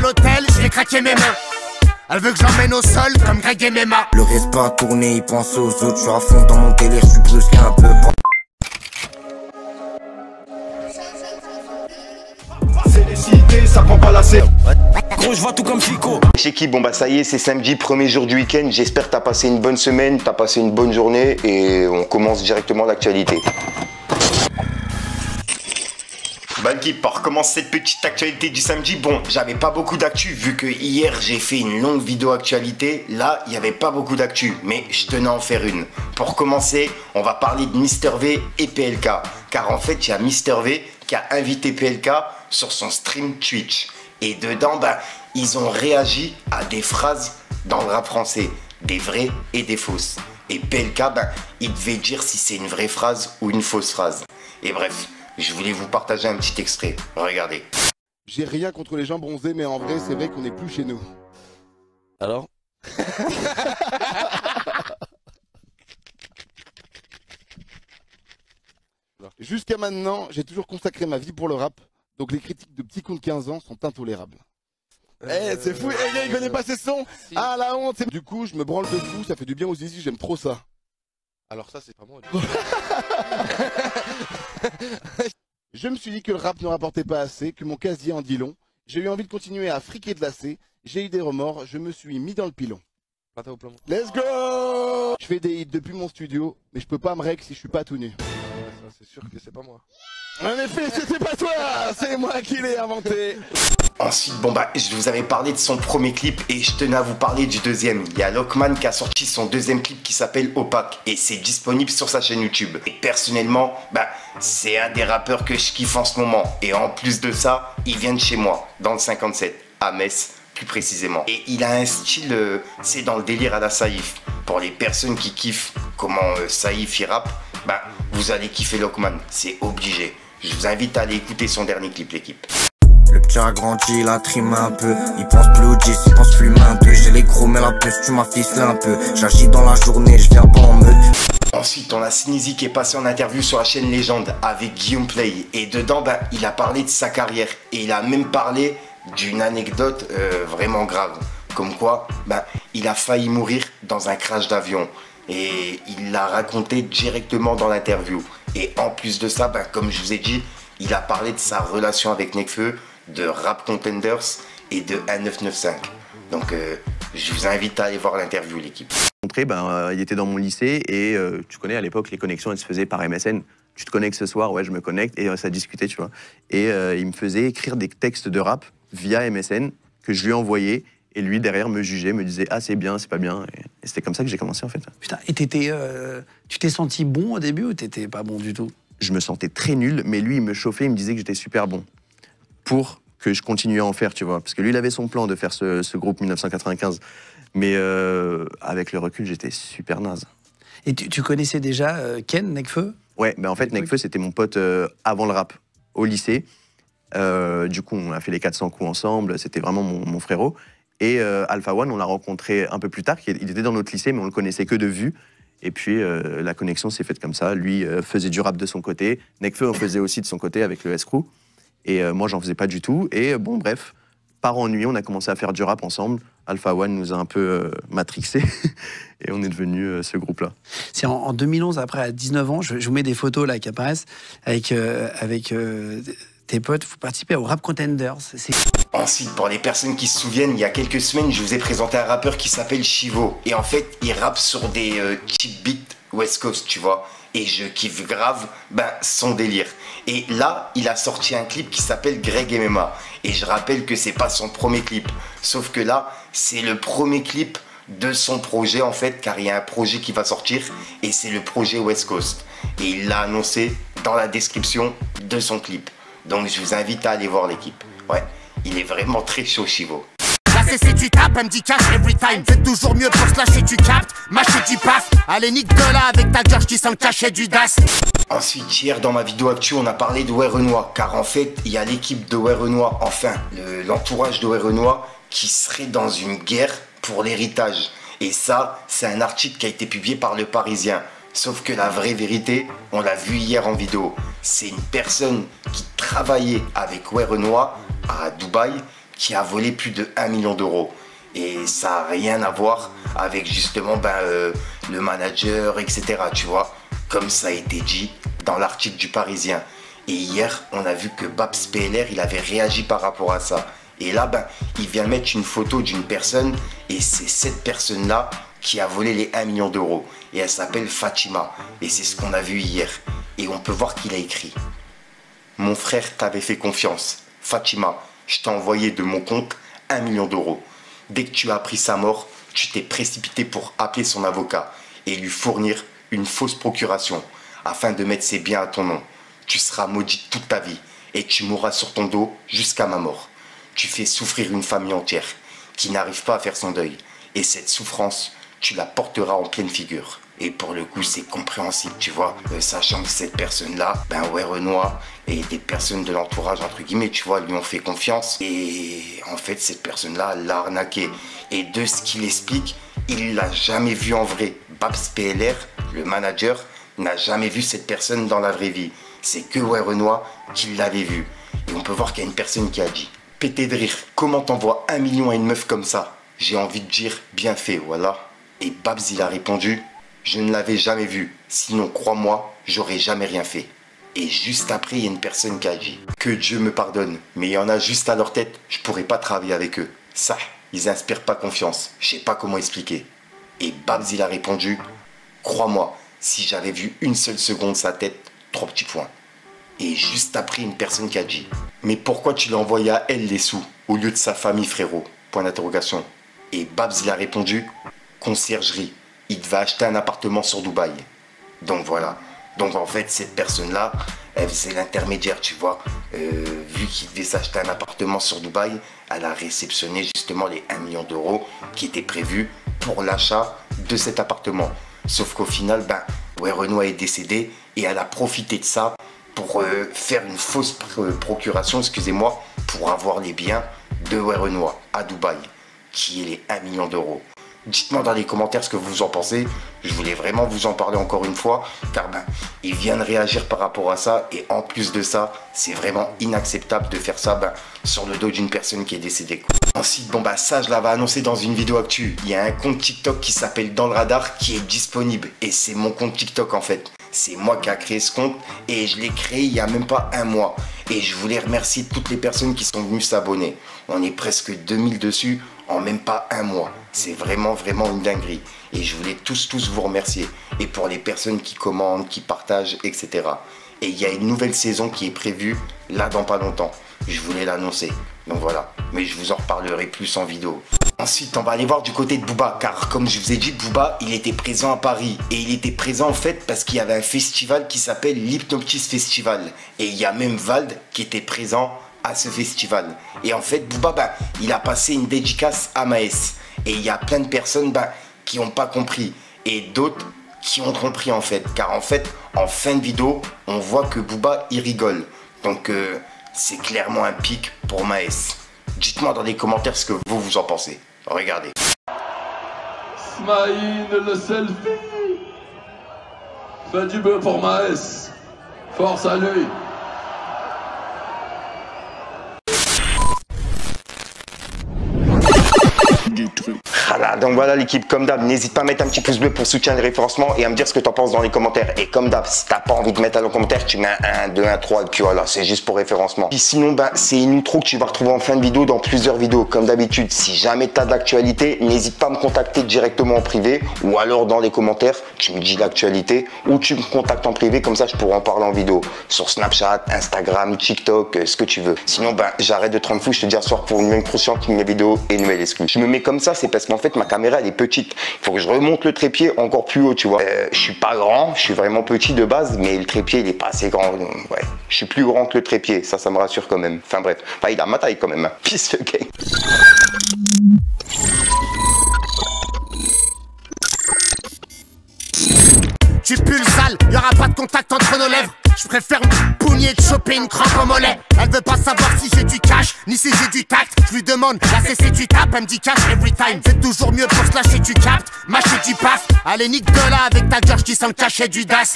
l'hôtel, je vais craquer mes mains. Elle veut que j'emmène au sol comme Greg et Mema. Le reste pas tourné, il pense aux autres. Je suis à fond dans mon délire, je suis brusque un peu. C'est décidé, ça prend pas la serre. Gros, je vois tout comme Fico. Chéki, bon bah ça y est, c'est samedi, premier jour du week-end. J'espère que t'as passé une bonne semaine, t'as passé une bonne journée et on commence directement l'actualité. Bah l'équipe, on recommence cette petite actualité du samedi. Bon, j'avais pas beaucoup d'actu vu que hier j'ai fait une longue vidéo actualité. Là, il n'y avait pas beaucoup d'actu, mais je tenais à en faire une. Pour commencer, on va parler de Mister V et PLK. Car en fait, il y a Mister V qui a invité PLK sur son stream Twitch. Et dedans, bah, ils ont réagi à des phrases dans le rap français. Des vraies et des fausses. Et PLK, bah, il devait dire si c'est une vraie phrase ou une fausse phrase. Et bref. Je voulais vous partager un petit extrait. Regardez. J'ai rien contre les gens bronzés, mais en vrai, c'est vrai qu'on n'est plus chez nous. Alors? Jusqu'à maintenant, j'ai toujours consacré ma vie pour le rap, donc les critiques de petits cons de 15 ans sont intolérables. Eh, c'est fou, eh, gars, il connaît pas ses sons. Si. Ah, la honte. Du coup, je me branle de fou, ça fait du bien aux zizi, j'aime trop ça. Alors ça, c'est pas moi. Je me suis dit que le rap ne rapportait pas assez, que mon casier en dit long. J'ai eu envie de continuer à friquer de lacets. J'ai eu des remords, je me suis mis dans le pilon. Let's go! Je fais des hits depuis mon studio, mais je peux pas me rec si je suis pas tout nu. Ouais, ça c'est sûr que c'est pas moi. En effet, c'était pas toi, c'est moi qui l'ai inventé. Ensuite, bon bah, je vous avais parlé de son premier clip et je tenais à vous parler du deuxième. Il y a Lockman qui a sorti son deuxième clip qui s'appelle Opaque et c'est disponible sur sa chaîne YouTube. Et personnellement, bah, c'est un des rappeurs que je kiffe en ce moment. Et en plus de ça, il vient de chez moi, dans le 57, à Metz, plus précisément. Et il a un style, c'est dans le délire à la Saïf. Pour les personnes qui kiffent comment Saïf il rappe, bah, vous allez kiffer Lockman, c'est obligé. Je vous invite à aller écouter son dernier clip, l'équipe. Le petit a grandi, il a trimé un peu. Il pense blue jeans, il pense fumer un peu. J'ai les gros mais la puce, tu m'as ficelé un peu. J'agis dans la journée, je viens pas en meute. Ensuite, on a Sneezy qui est passé en interview sur la chaîne Légende avec Guillaume Play. Et dedans, bah, il a parlé de sa carrière. Et il a même parlé d'une anecdote vraiment grave. Comme quoi, bah, il a failli mourir dans un crash d'avion. Et il l'a raconté directement dans l'interview. Et en plus de ça, bah, comme je vous ai dit, il a parlé de sa relation avec Nekfeu, de Rap Contenders et de 1995. Donc je vous invite à aller voir l'interview, l'équipe. Il était dans mon lycée et tu connais à l'époque les connexions elles se faisaient par MSN. Tu te connectes ce soir, ouais je me connecte et ça discutait tu vois. Et il me faisait écrire des textes de rap via MSN que je lui envoyais et lui derrière me jugeait, me disait ah c'est bien, c'est pas bien. Et c'était comme ça que j'ai commencé en fait. Putain, et tu t'es senti bon au début ou t'étais pas bon du tout? Je me sentais très nul, mais lui il me chauffait, il me disait que j'étais super bon. Pour que je continue à en faire, tu vois. Parce que lui, il avait son plan de faire ce groupe 1995. Mais avec le recul, j'étais super naze. Et tu connaissais déjà Ken, Nekfeu? Ouais, en fait, Nekfeu, c'était mon pote avant le rap, au lycée. Du coup, on a fait les 400 coups ensemble, c'était vraiment mon frérot. Et Alpha One, on l'a rencontré un peu plus tard, il était dans notre lycée, mais on le connaissait que de vue. Et puis, la connexion s'est faite comme ça. Lui faisait du rap de son côté, Nekfeu en faisait aussi de son côté avec le S-Crew. Et moi, j'en faisais pas du tout. Et bon, bref, par ennui, on a commencé à faire du rap ensemble. Alpha One nous a un peu matrixés. Et on est devenu ce groupe-là. C'est en 2011, après, à 19 ans, je vous mets des photos là qui apparaissent avec tes potes. Vous participez au Rap Contenders. Ensuite, pour les personnes qui se souviennent, il y a quelques semaines, je vous ai présenté un rappeur qui s'appelle Chivo. Et en fait, il rappe sur des cheap beats West Coast, tu vois. Et je kiffe grave son délire. Et là, il a sorti un clip qui s'appelle Greg et Mema. Et je rappelle que c'est pas son premier clip. Sauf que là, c'est le premier clip de son projet en fait, car il y a un projet qui va sortir et c'est le projet West Coast. Et il l'a annoncé dans la description de son clip. Donc je vous invite à aller voir l'équipe. Ouais, il est vraiment très chaud, Chivo. Si tu tapes, elle me dit cash every time. Fais toujours mieux pour se lâcher, tu captes. Mâcher du paf. Allez, nique de là avec ta gorge qui sent cacher du das. Ensuite, hier dans ma vidéo actu, on a parlé de Ouais Renoir. Car en fait, il y a l'équipe de Ouais Renoir, enfin, l'entourage de Ouais Renoir, qui serait dans une guerre pour l'héritage. Et ça, c'est un article qui a été publié par Le Parisien. Sauf que la vraie vérité, on l'a vu hier en vidéo. C'est une personne qui travaillait avec Ouais Renoir à Dubaï, qui a volé plus de 1 million d'euros. Et ça n'a rien à voir avec justement le manager, etc. Tu vois, comme ça a été dit dans l'article du Parisien. Et hier, on a vu que Babs PLR, il avait réagi par rapport à ça. Et là, il vient mettre une photo d'une personne, et c'est cette personne-là qui a volé les 1 million d'euros. Et elle s'appelle Fatima. Et c'est ce qu'on a vu hier. Et on peut voir qu'il a écrit: mon frère t'avait fait confiance. Fatima, je t'ai envoyé de mon compte 1 million d'euros. Dès que tu as appris sa mort, tu t'es précipité pour appeler son avocat et lui fournir une fausse procuration afin de mettre ses biens à ton nom. Tu seras maudite toute ta vie et tu mourras sur ton dos jusqu'à ma mort. Tu fais souffrir une famille entière qui n'arrive pas à faire son deuil. Et cette souffrance, tu la porteras en pleine figure. Et pour le coup, c'est compréhensible, tu vois, sachant que cette personne-là, ouais, Renoir et des personnes de l'entourage, entre guillemets, tu vois, lui ont fait confiance. Et en fait, cette personne-là l'a arnaqué. Et de ce qu'il explique, il l'a jamais vu en vrai. Babs PLR, le manager, n'a jamais vu cette personne dans la vraie vie. C'est que ouais, Renoir qui l'avait vu. Et on peut voir qu'il y a une personne qui a dit: pété de rire, comment t'envoies 1 million à une meuf comme ça? J'ai envie de dire bien fait, voilà. Et Babs, il a répondu: je ne l'avais jamais vu, sinon crois-moi, j'aurais jamais rien fait. Et juste après, il y a une personne qui a dit: que Dieu me pardonne, mais il y en a juste à leur tête, je pourrais pas travailler avec eux. Ça, ils inspirent pas confiance, je sais pas comment expliquer. Et Babs, il a répondu: crois-moi, si j'avais vu une seule seconde sa tête, 3 petits points. Et juste après, une personne qui a dit: mais pourquoi tu l'as envoyé à elle les sous, au lieu de sa famille, frérot? Point d'interrogation. Et Babs, il a répondu: conciergerie. Il devait acheter un appartement sur Dubaï. Donc voilà. Donc en fait, cette personne-là, elle faisait l'intermédiaire, tu vois. Vu qu'il devait s'acheter un appartement sur Dubaï, elle a réceptionné justement les 1 million d'euros qui étaient prévus pour l'achat de cet appartement. Sauf qu'au final, ouais, Renoir est décédé et elle a profité de ça pour faire une fausse procuration, excusez-moi, pour avoir les biens de ouais, Renoir à Dubaï, qui est les 1 million d'euros. Dites-moi dans les commentaires ce que vous en pensez. Je voulais vraiment vous en parler encore une fois, car il vient de réagir par rapport à ça. Et en plus de ça, c'est vraiment inacceptable de faire ça sur le dos d'une personne qui est décédée, quoi. Ensuite, ça je l'avais annoncé dans une vidéo actu. Il y a un compte TikTok qui s'appelle Dans le Radar qui est disponible. Et c'est mon compte TikTok en fait. C'est moi qui a créé ce compte et je l'ai créé il n'y a même pas 1 mois. Et je voulais remercier toutes les personnes qui sont venues s'abonner. On est presque 2000 dessus en même pas 1 mois. C'est vraiment une dinguerie. Et je voulais tous vous remercier. Et pour les personnes qui commandent, qui partagent, etc. Et il y a une nouvelle saison qui est prévue là dans pas longtemps. Je voulais l'annoncer. Donc voilà. Mais je vous en reparlerai plus en vidéo. Ensuite, on va aller voir du côté de Booba, car comme je vous ai dit, Booba, il était présent à Paris. Et il était présent en fait parce qu'il y avait un festival qui s'appelle l'Hypnoptis Festival. Et il y a même Vald qui était présent à ce festival. Et en fait, Booba, il a passé une dédicace à Maes. Et il y a plein de personnes qui n'ont pas compris. Et d'autres qui ont compris en fait. Car en fait, en fin de vidéo, on voit que Booba, il rigole. Donc, c'est clairement un pic pour Maes. Dites-moi dans les commentaires ce que vous en pensez. Regardez. Smaïn le selfie. Fais du bœuf pour Maes. Force à lui. Voilà, donc voilà l'équipe, comme d'hab, n'hésite pas à mettre un petit pouce bleu pour soutenir le référencement et à me dire ce que tu en penses dans les commentaires. Et comme d'hab, si t'as pas envie de mettre dans les commentaires, tu mets un 1, 2, 1, 3 et puis voilà, c'est juste pour référencement. Puis sinon, c'est une outro que tu vas retrouver en fin de vidéo dans plusieurs vidéos. Comme d'habitude, si jamais tu as de l'actualité, n'hésite pas à me contacter directement en privé ou alors dans les commentaires, tu me dis l'actualité ou tu me contactes en privé, comme ça je pourrai en parler en vidéo sur Snapchat, Instagram, TikTok, ce que tu veux. Sinon, j'arrête de te rendre fou, je te dis à soir pour une même consciente, une nouvelle vidéo et une nouvelle exclue. Je me mets comme ça, c'est parce qu'en fait ma caméra elle est petite. Il faut que je remonte le trépied encore plus haut, tu vois. Je suis pas grand, je suis vraiment petit de base, mais le trépied il est pas assez grand. Ouais, je suis plus grand que le trépied, ça me rassure quand même. Enfin bref, il a ma taille quand même. Peace, ok. Tu pulls sale, y'aura pas de contact entre nos lèvres. Je préfère une poignée de choper une crampe au mollet. Elle veut pas savoir si j'ai du cash, ni si j'ai du tact. Je lui demande, la CC tu tapes, elle me dit cash every time. C'est toujours mieux pour se lâcher, tu captes, mâcher du paf. Allez nique de là avec ta gueule, je dis sans cacher du das.